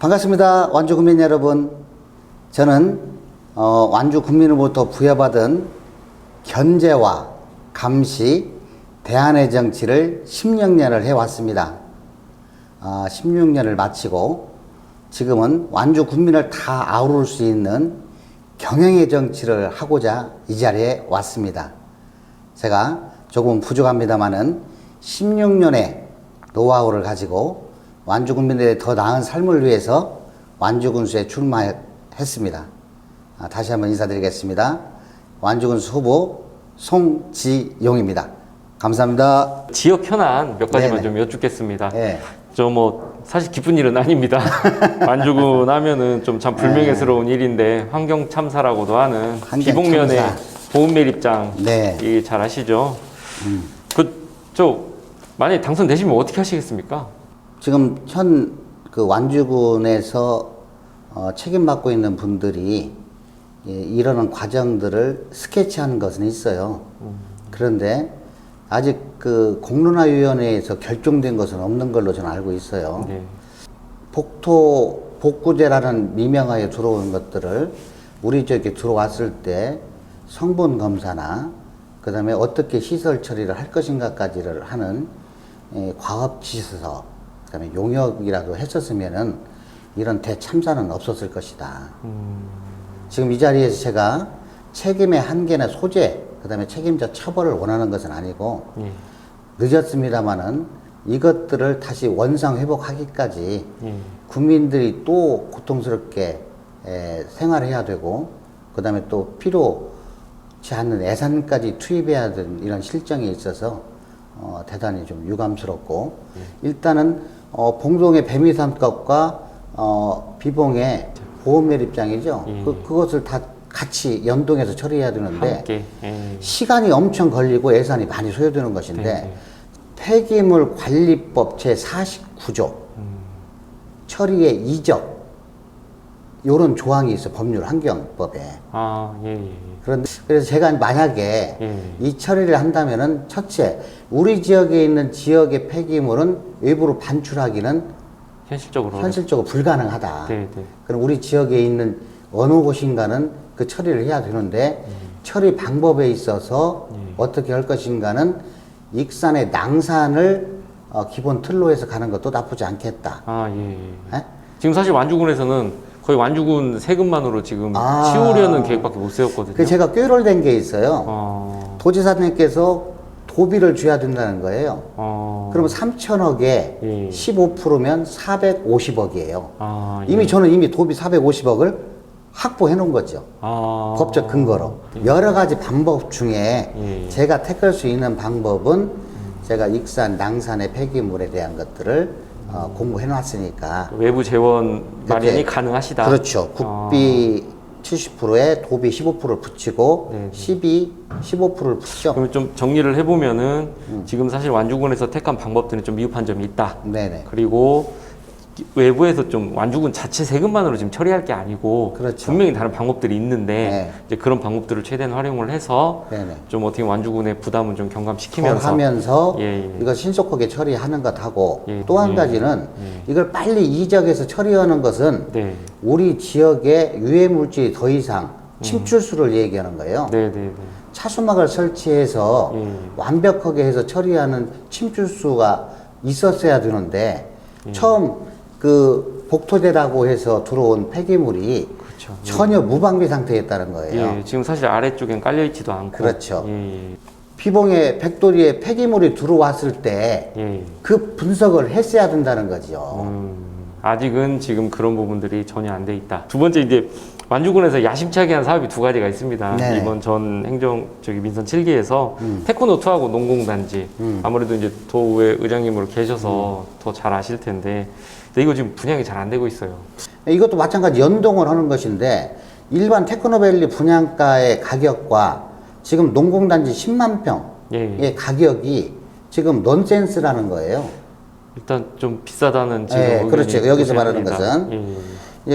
반갑습니다. 완주 국민 여러분. 저는 완주 국민으로부터 부여받은 견제와 감시, 대안의 정치를 16년을 해왔습니다. 16년을 마치고 지금은 완주 국민을 다 아우를 수 있는 경영의 정치를 하고자 이 자리에 왔습니다. 제가 조금 부족합니다만은 16년의 노하우를 가지고 완주 국민들의 더 나은 삶을 위해서 완주군수에 출마했습니다. 다시 한번 인사드리겠습니다. 완주군수 후보 송지용입니다. 감사합니다. 지역 현안 몇 가지만 네네. 좀 여쭙겠습니다. 네. 저 사실 기쁜 일은 아닙니다. 완주군 하면은 좀 참 불명예스러운 일인데 환경 참사라고도 하는 환경 비봉면의 참사. 보험 매립장 네. 이 잘 아시죠? 만약에 당선되시면 어떻게 하시겠습니까? 지금 현 그 완주군에서 책임받고 있는 분들이 이러는 과정들을 스케치하는 것은 있어요. 그런데 아직 그 공론화위원회에서 결정된 것은 없는 걸로 저는 알고 있어요. 네. 복토 복구제라는 미명하에 들어온 것들을 우리 쪽에 들어왔을 때 성분 검사나 그 다음에 어떻게 시설 처리를 할 것인가까지를 하는 과업 지시서, 그 다음에 용역이라도 했었으면은 이런 대참사는 없었을 것이다. 지금 이 자리에서 제가 책임의 한계나 소재, 그 다음에 책임자 처벌을 원하는 것은 아니고 늦었습니다만은 이것들을 다시 원상 회복하기까지 국민들이 또 고통스럽게 생활해야 되고, 그 다음에 또 필요치 않는 예산까지 투입해야 되는 이런 실정에 있어서 대단히 좀 유감스럽고, 일단은 봉동의 배미산법과 비봉의 보험매립장이죠. 그것을 다 같이 연동해서 처리해야 되는데 함께. 시간이 엄청 걸리고 예산이 많이 소요되는 것인데 폐기물 관리법 제49조 처리의 이적, 요런 조항이 있어, 법률 환경법에. 그래서 제가 만약에 이 처리를 한다면은, 첫째, 우리 지역에 있는 지역의 폐기물은 외부로 반출하기는 현실적으로 불가능하다. 그럼 우리 지역에 있는 어느 곳인가는 그 처리를 해야 되는데, 처리 방법에 있어서 어떻게 할 것인가는 익산의 낭산을 기본 틀로 해서 가는 것도 나쁘지 않겠다. 지금 사실 완주군에서는 거의 완주군 세금만으로 지금 치우려는 계획밖에 못 세웠거든요. 그 제가 꾀롤된 게 있어요. 도지사님께서 도비를 줘야 된다는 거예요. 그러면 3천억에 15%면 450억이에요. 이미 도비 450억을 확보해 놓은 거죠. 법적 근거로. 여러 가지 방법 중에 제가 택할 수 있는 방법은, 제가 익산, 낭산의 폐기물에 대한 것들을 공부해 놨으니까 외부 재원 마련이 가능하시다. 그렇죠. 국비 70%에 도비 15%를 붙이고 15%를 붙이죠. 그럼 좀 정리를 해보면은 지금 사실 완주군에서 택한 방법들은 좀 미흡한 점이 있다. 그리고 외부에서 좀 완주군 자체 세금만으로 지금 처리할 게 아니고 분명히 다른 방법들이 있는데 이제 그런 방법들을 최대한 활용을 해서 좀 어떻게 완주군의 부담은 좀 경감시키면서 이거 신속하게 처리하는 것하고, 또 한 가지는 이걸 빨리 이적해서 처리하는 것은 우리 지역에 유해 물질이 더 이상 침출수를 얘기하는 거예요. 차수막을 설치해서 완벽하게 해서 처리하는 침출수가 있었어야 되는데, 처음 그 복토대라고 해서 들어온 폐기물이 전혀 무방비 상태였다는 거예요. 지금 사실 아래쪽엔 깔려있지도 않고. 그렇죠. 비봉의 백도리에 폐기물이 들어왔을 때 그 분석을 했어야 된다는 거죠. 아직은 지금 그런 부분들이 전혀 안 돼 있다. 두 번째, 이제 완주군에서 야심차게 한 사업이 두 가지가 있습니다. 이번 전 민선 7기에서 테크노2하고 농공단지, 아무래도 이제 도의 의장님으로 계셔서 더 잘 아실 텐데, 근데 이거 지금 분양이 잘 안 되고 있어요. 이것도 마찬가지 연동을 하는 것인데, 일반 테크노밸리 분양가의 가격과 지금 농공단지 10만 평의 가격이 지금 넌센스라는 거예요. 일단 좀 비싸다는 지금 그렇죠. 여기서 말하는 것은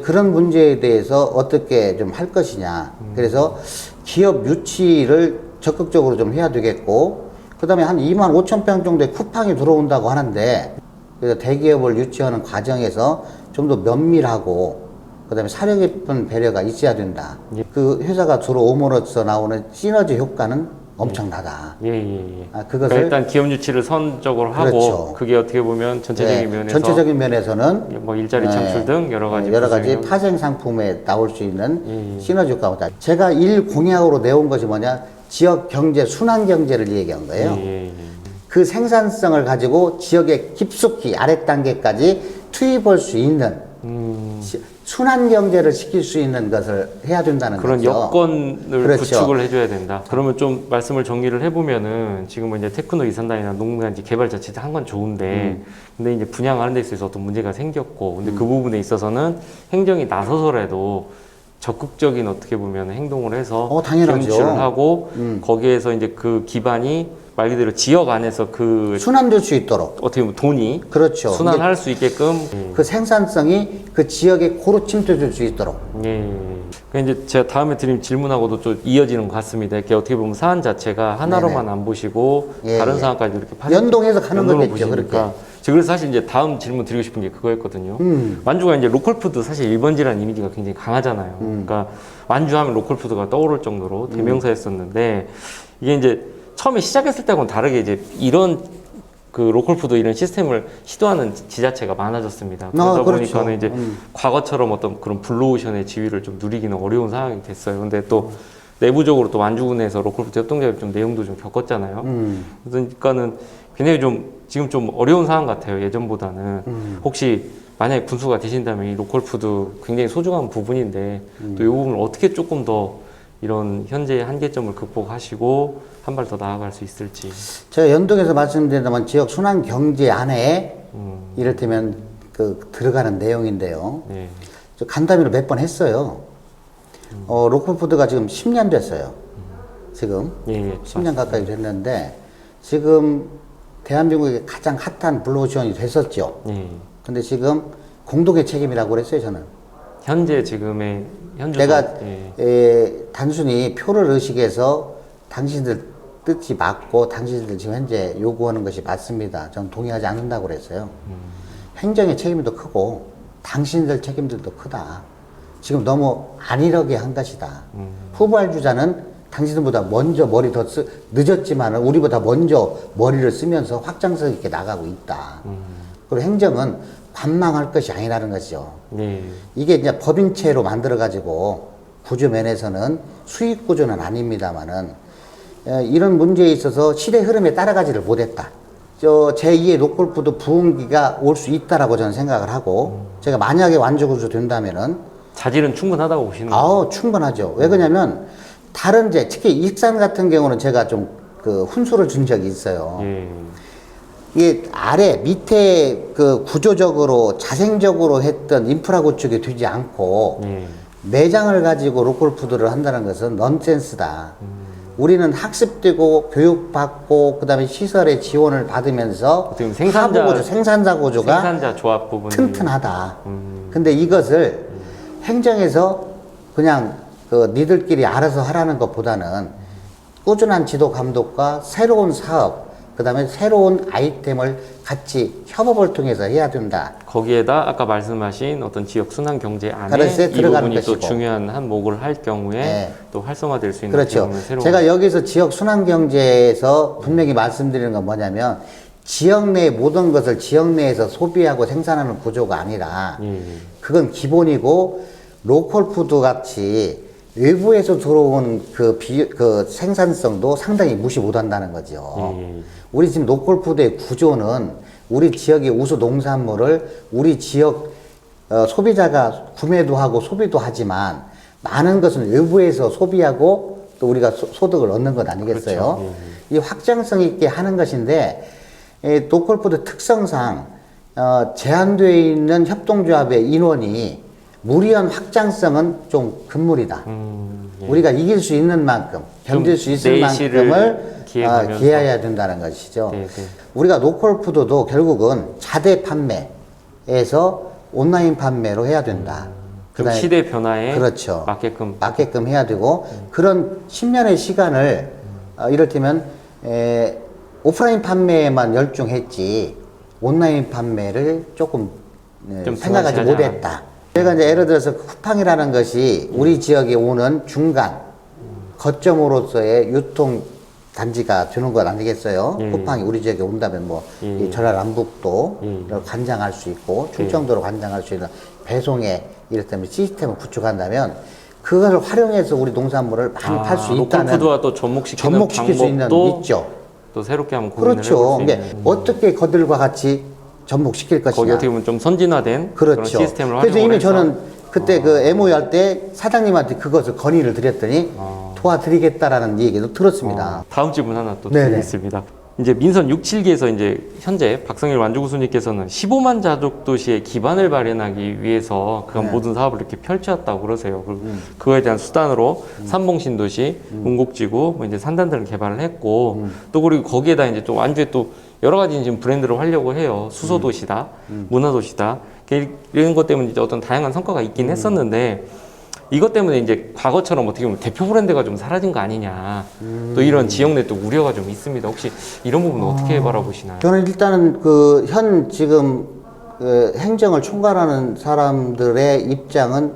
그런 문제에 대해서 어떻게 좀 할 것이냐. 그래서 기업 유치를 적극적으로 좀 해야 되겠고, 그 다음에 한 2만 5천 평 정도의 쿠팡이 들어온다고 하는데, 그래서 대기업을 유치하는 과정에서 좀 더 면밀하고 그다음에 사려 깊은 배려가 있어야 된다. 예. 그 회사가 들어옴으로써 나오는 시너지 효과는 엄청나다. 그러니까 일단 기업 유치를 선적으로 하고 그렇죠. 그게 어떻게 보면 전체적인 면에서 전체적인 면에서는 뭐 일자리 창출 등 여러 가지 파생 상품에 나올 수 있는 시너지 효과가 있다. 제가 일 공약으로 내온 것이 뭐냐? 지역 경제 순환 경제를 얘기한 거예요. 그 생산성을 가지고 지역에 깊숙이 아래 단계까지 투입할 수 있는 순환 경제를 시킬 수 있는 것을 해야 된다는 그런 거죠. 여건을 그렇죠. 구축을 해줘야 된다. 그러면 좀 말씀을 정리를 해보면은 지금은 이제 테크노 이산단이나 농림단지 개발 자체도 한 건 좋은데 근데 이제 분양하는 데 있어서 어떤 문제가 생겼고 근데 그 부분에 있어서는 행정이 나서서라도 적극적인 어떻게 보면 행동을 해서 당연하죠. 기업유치를 하고 거기에서 이제 그 기반이 말 그대로 지역 안에서 그 순환될 수 있도록 어떻게 보면 돈이 그렇죠. 순환할 수 있게끔 그 생산성이 그 지역에 고루 침투될 수 있도록. 그러니까 이제 제가 다음에 드린 질문하고도 좀 이어지는 것 같습니다. 이렇게 어떻게 보면 사안 자체가 하나로만 안 보시고 다른 사안까지 이렇게 연동해서 가는 거겠죠. 그렇게. 그래서 사실 이제 다음 질문 드리고 싶은 게 그거였거든요. 완주가 이제 로컬푸드 사실 1번지라는 이미지가 굉장히 강하잖아요. 그러니까 완주하면 로컬푸드가 떠오를 정도로 대명사였었는데 이게 이제 처음에 시작했을 때하고는 다르게 이제 이런 그 로컬푸드 이런 시스템을 시도하는 지자체가 많아졌습니다. 그러다 그렇죠. 보니까는 이제 과거처럼 어떤 그런 블루오션의 지위를 좀 누리기는 어려운 상황이 됐어요. 근데 또 내부적으로 또 완주군에서 로컬푸드 협동조합 좀 내용도 좀 겪었잖아요. 그러니까는 굉장히 좀 지금 좀 어려운 상황 같아요. 예전보다는. 혹시 만약에 군수가 되신다면 이 로컬푸드 굉장히 소중한 부분인데 또 이 부분을 어떻게 조금 더 이런 현재의 한계점을 극복하시고 한 발 더 나아갈 수 있을지. 제가 연동해서 말씀드린다면 지역 순환 경제 안에 이를테면 그 들어가는 내용인데요. 저 간담회를 몇 번 했어요. 로컬푸드가 지금 10년 됐어요. 지금 10년 가까이 됐는데 지금 대한민국의 가장 핫한 블루오션이 됐었죠. 근데 지금 공동의 책임이라고 그랬어요, 저는. 현재 지금의 현주소. 내가 단순히 표를 의식해서 당신들 뜻이 맞고 당신들 지금 현재 요구하는 것이 맞습니다. 저는 동의하지 않는다고 그랬어요. 행정의 책임도 크고 당신들 책임들도 크다. 지금 너무 안일하게 한 것이다. 후보할 주자는 당신들보다 먼저 머리 더 늦었지만 우리보다 먼저 머리를 쓰면서 확장성 있게 나가고 있다. 그리고 행정은 관망할 것이 아니라는 것이죠. 이게 이제 법인체로 만들어가지고 구조 면에서는 수익 구조는 아닙니다만은 이런 문제에 있어서 시대 흐름에 따라가지를 못했다. 제2의 로컬푸드 부흥기가 올 수 있다라고 저는 생각을 하고 제가 만약에 완주구조 된다면은 자질은 충분하다고 보시는 거죠? 충분하죠. 왜 그러냐면 다른 특히 익산 같은 경우는 제가 좀 그 훈수를 준 적이 있어요. 이게 밑에 그 구조적으로 자생적으로 했던 인프라 구축이 되지 않고 매장을 가지고 로컬푸드를 한다는 것은 넌센스다. 우리는 학습되고 교육받고 그다음에 시설의 지원을 받으면서 생산자 구조가 생산자 조합 부분이 튼튼하다. 근데 이것을 행정에서 그냥 그 니들끼리 알아서 하라는 것보다는 꾸준한 지도 감독과 새로운 사업 그다음에 새로운 아이템을 같이 협업을 통해서 해야 된다. 거기에다 아까 말씀하신 어떤 지역 순환 경제 안에 이 들어가는 부분이 것이고. 또 중요한 한몫을 할 경우에 또 활성화될 수 있는 그렇죠. 새로운 제가 여기서 지역 순환 경제에서 분명히 말씀드리는 건 뭐냐면 지역 내 모든 것을 지역 내에서 소비하고 생산하는 구조가 아니라 그건 기본이고 로컬푸드 같이 외부에서 들어온 그 생산성도 상당히 무시 못한다는 거죠. 우리 지금 로컬푸드의 구조는 우리 지역의 우수 농산물을 우리 지역 소비자가 구매도 하고 소비도 하지만 많은 것은 외부에서 소비하고 또 우리가 소득을 얻는 것 아니겠어요? 그렇죠. 이 확장성 있게 하는 것인데 로컬푸드 특성상 제한되어 있는 협동조합의 인원이 무리한 확장성은 좀 금물이다. 우리가 이길 수 있는 만큼, 견딜 수 있을 만큼을 기해야 된다는 것이죠. 우리가 로컬푸드도 결국은 자대 판매에서 온라인 판매로 해야 된다. 좀 시대 변화에 그렇죠. 맞게끔 해야 되고 그런 10년의 시간을 이를테면 오프라인 판매에만 열중했지 온라인 판매를 조금 좀 생각하지 등한시하지 못했다. 저희가 이제 예를 들어서 쿠팡이라는 것이 우리 지역에 오는 중간 거점으로서의 유통 단지가 되는 것 아니겠어요? 쿠팡이 우리 지역에 온다면 뭐 이 전라 남북도 관장할 수 있고 충청도로 관장할 수 있는 배송에 이를테면 시스템을 구축한다면 그걸 활용해서 우리 농산물을 많이 팔 수 있다는 로컬푸드와 또 접목시키는 접목시킬 수 있는 방법도 있죠. 또 새롭게 한번 고민을 그렇죠. 해볼 수 이게 어떻게 그들과 같이 접목시킬 것이냐. 거기 어떻게 보면 좀 선진화된 그런 그렇죠. 시스템을 그래서 활용을 이미 해서 저는 그때 그 MOU 할 때 사장님한테 그것을 건의를 드렸더니 도와드리겠다라는 얘기도 들었습니다. 다음 질문 하나 또 네네. 드리겠습니다. 이제 민선 6, 7기에서 이제 현재 박성일 완주구수님께서는 15만 자족 도시의 기반을 마련하기 위해서 그간 네. 모든 사업을 이렇게 펼쳤다고 그러세요. 그리고 그거에 대한 수단으로 삼봉신도시, 운곡지구, 뭐 이제 산단들을 개발을 했고 또 그리고 거기에다 이제 또 완주에 또 여러 가지 지금 브랜드를 하려고 해요. 수소도시다, 문화도시다. 이런 것 때문에 이제 어떤 다양한 성과가 있긴 했었는데 이것 때문에 이제 과거처럼 어떻게 보면 대표 브랜드가 좀 사라진 거 아니냐. 또 이런 지역 내 또 우려가 좀 있습니다. 혹시 이런 부분은 어떻게 바라보시나요? 저는 일단은 그 현 지금 그 행정을 총괄하는 사람들의 입장은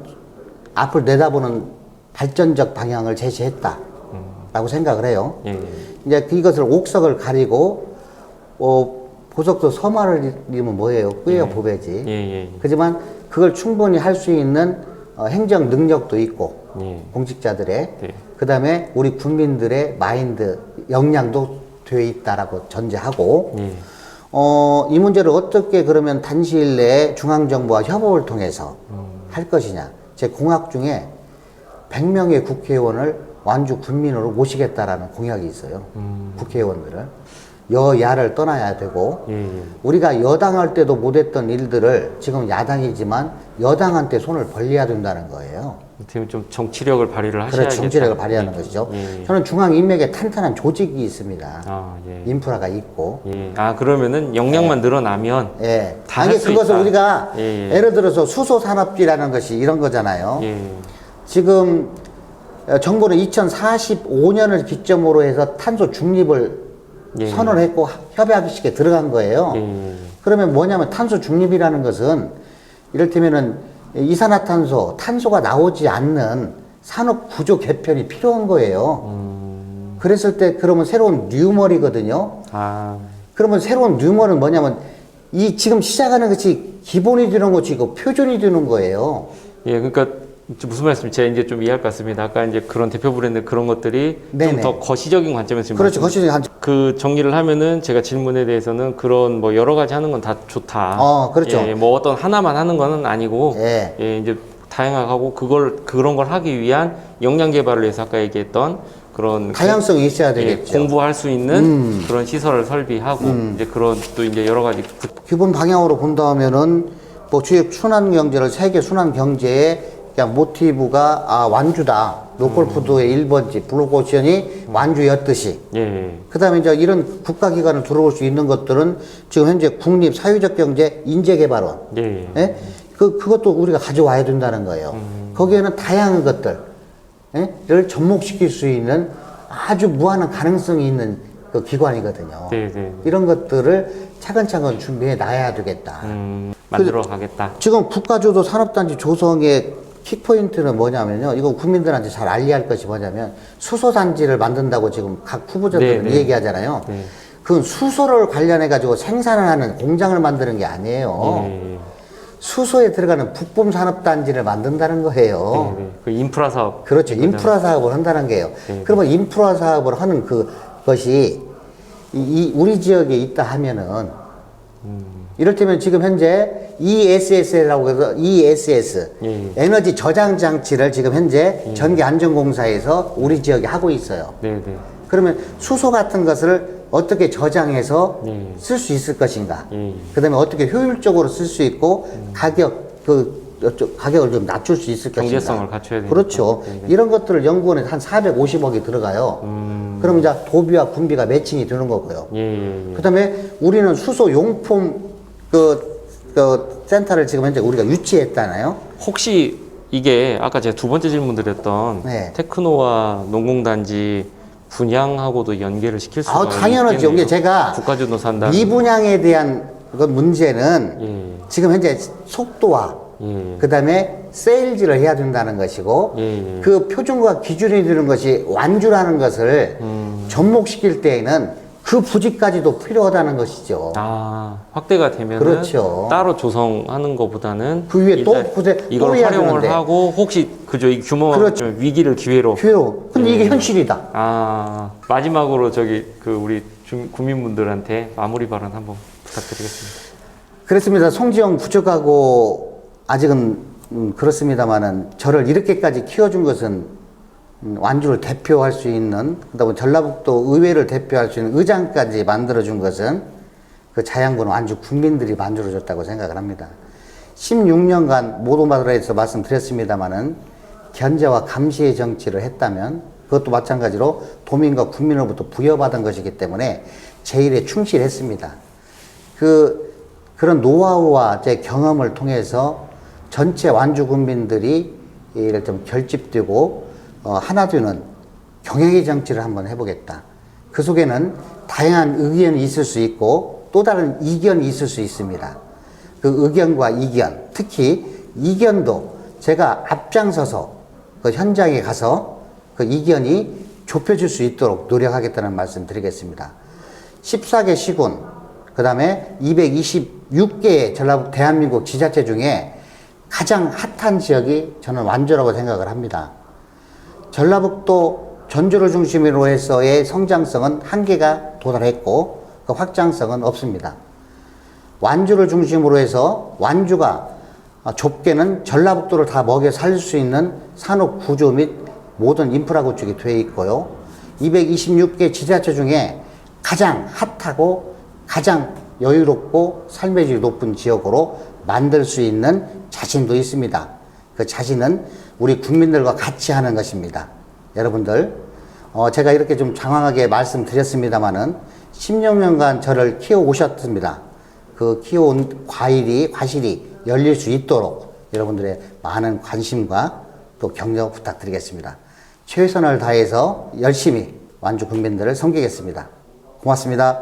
앞을 내다보는 발전적 방향을 제시했다라고 생각을 해요. 예, 예. 이제 이것을 옥석을 가리고 보석도 서말을 이면 뭐예요? 꾸에요 보배지. 예, 예. 하지만 그걸 충분히 할 수 있는 행정 능력도 있고 예. 공직자들의 네. 그 다음에 우리 국민들의 마인드 역량도 되어 있다라고 전제하고 예. 이 문제를 어떻게 그러면 단시일 내에 중앙정부와 협업을 통해서 할 것이냐. 제 공약 중에 100명의 국회의원을 완주 군민으로 모시겠다라는 공약이 있어요. 국회의원들을. 여야를 떠나야 되고 예, 예. 우리가 여당할 때도 못했던 일들을 지금 야당이지만 여당한테 손을 벌려야 된다는 거예요. 어떻게 좀 정치력을 발휘를 하셔야겠다. 그렇죠. 정치력을 발휘하는 것이죠. 예. 저는 중앙 인맥에 탄탄한 조직이 있습니다. 아, 예. 인프라가 있고. 예. 아, 그러면은 역량만 늘어나면 예. 다 아니 할 수 그것을 있다. 우리가 예, 예. 예를 들어서 수소산업지라는 것이 이런 거잖아요. 예. 지금 정부는 2045년을 기점으로 해서 탄소 중립을 예. 선언했고 협약식에 들어간 거예요. 예. 그러면 뭐냐면 탄소 중립이라는 것은 이를테면은 이산화탄소, 탄소가 나오지 않는 산업 구조 개편이 필요한 거예요. 그랬을 때 그러면 새로운 뉴멀이거든요. 아, 그러면 새로운 뉴멀은 뭐냐면 이 지금 시작하는 것이 기본이 되는 것이 고 표준이 되는 거예요. 예, 그러니까 무슨 말씀인지 제가 이제 좀 이해할 것 같습니다. 아까 이제 그런 대표 브랜드 그런 것들이 좀 네네. 더 거시적인 관점에서 지금 그렇죠. 거시적인 관점. 그 정리를 하면은 제가 질문에 대해서는 그런 뭐 여러 가지 하는 건 다 좋다. 그렇죠. 예, 뭐 어떤 하나만 하는 거는 아니고 예. 예, 이제 다양하고 그런 걸 하기 위한 역량 개발을 위해서 아까 얘기했던 그런 다양성이 있어야 예, 되겠죠. 공부할 수 있는 그런 시설을 설비하고 이제 그런 또 이제 여러 가지 기본 방향으로 본다면은 뭐 주요 순환 경제를 세계 순환 경제의 그냥 모티브가 완주다. 로컬푸드의 1번지 블록오션이 완주였듯이. 예. 그다음에 이제 이런 국가기관을 들어올 수 있는 것들은 지금 현재 국립 사회적 경제 인재개발원. 예. 예? 그것도 우리가 가져와야 된다는 거예요. 거기에는 다양한 것들, 를 접목시킬 수 있는 아주 무한한 가능성이 있는 그 기관이거든요. 네, 네. 이런 것들을 차근차근 준비해 놔야 되겠다. 만들어 가겠다. 지금 국가주도 산업단지 조성의 킥포인트는 뭐냐면요. 이거 국민들한테 잘 알려야 할 것이 뭐냐면 수소단지를 만든다고 지금 각 후보자들은 네, 네. 얘기하잖아요. 네. 그건 수소를 관련해가지고 생산을 하는 공장을 만드는 게 아니에요. 예. 수소에 들어가는 북봄 산업단지를 만든다는 거예요. 네, 네. 그 인프라 사업. 그렇죠. 인프라 사업을 한다는 게요. 네. 그러면 인프라 사업을 하는 그것이 우리 지역에 있다 하면은 이를테면 지금 현재 ESS라고 해서 ESS 예. 에너지 저장 장치를 지금 현재 전기안전공사에서 우리 지역에 하고 있어요. 네, 네. 그러면 수소 같은 것을 어떻게 저장해서 예. 쓸 수 있을 것인가? 예. 그다음에 어떻게 효율적으로 쓸 수 있고 가격을 좀 낮출 수 있을 것인가? 경제성을 갖춰야 되니까. 그렇죠. 네, 네. 이런 것들을 연구원에 한 450억이 들어가요. 그럼 이제 도비와 군비가 매칭이 되는 거고요. 예. 그다음에 우리는 수소 용품 센터를 지금 현재 우리가 유치했잖아요. 혹시 이게 아까 제가 두 번째 질문 드렸던 네. 테크노와 농공단지 분양하고도 연계를 시킬 수가 당연하죠. 있겠네요. 이게 제가 국가주도 산다. 미분양에 대한 이건 문제는 예. 지금 현재 속도와 예. 그 다음에 세일즈를 해야 된다는 것이고 예. 그 표준과 기준이 되는 것이 완주라는 것을 접목시킬 때에는 그 부지까지도 필요하다는 것이죠. 아, 확대가 되면 그렇죠. 따로 조성하는 것보다는 그 위에 또 이걸 해야 활용을 되는데. 하고 혹시 그저 이 규모가 그렇죠. 좀 위기를 기회로. 근데 이게 현실이다. 아, 마지막으로 우리 국민분들한테 마무리 발언 한번 부탁드리겠습니다. 그렇습니다. 송지영 부족하고 아직은 그렇습니다만은 저를 이렇게까지 키워준 것은 완주를 대표할 수 있는, 그다음에 전라북도 의회를 대표할 수 있는 의장까지 만들어준 것은 그 자양군 완주 국민들이 만들어줬다고 생각을 합니다. 16년간 모도마을에서 말씀드렸습니다마는 견제와 감시의 정치를 했다면 그것도 마찬가지로 도민과 국민으로부터 부여받은 것이기 때문에 제 일에 충실했습니다. 그런 노하우와 제 경험을 통해서 전체 완주 국민들이 이를 좀 결집되고 하나 되는 경영의 정치를 한번 해보겠다. 그 속에는 다양한 의견이 있을 수 있고 또 다른 이견이 있을 수 있습니다. 그 의견과 이견, 특히 이견도 제가 앞장서서 그 현장에 가서 그 이견이 좁혀질 수 있도록 노력하겠다는 말씀 드리겠습니다. 14개 시군, 그 다음에 226개의 대한민국 지자체 중에 가장 핫한 지역이 저는 완주라고 생각을 합니다. 전라북도 전주를 중심으로 해서의 성장성은 한계가 도달했고 그 확장성은 없습니다. 완주를 중심으로 해서 완주가 좁게는 전라북도를 다 먹여 살릴 수 있는 산업 구조 및 모든 인프라 구축이 되어 있고요. 226개 지자체 중에 가장 핫하고 가장 여유롭고 삶의 질이 높은 지역으로 만들 수 있는 자신도 있습니다. 그 자신은 우리 국민들과 같이 하는 것입니다. 여러분들, 제가 이렇게 좀 장황하게 말씀드렸습니다마는 16년간 저를 키워오셨습니다. 그 키워온 과실이 열릴 수 있도록 여러분들의 많은 관심과 또 격려 부탁드리겠습니다. 최선을 다해서 열심히 완주 국민들을 섬기겠습니다. 고맙습니다.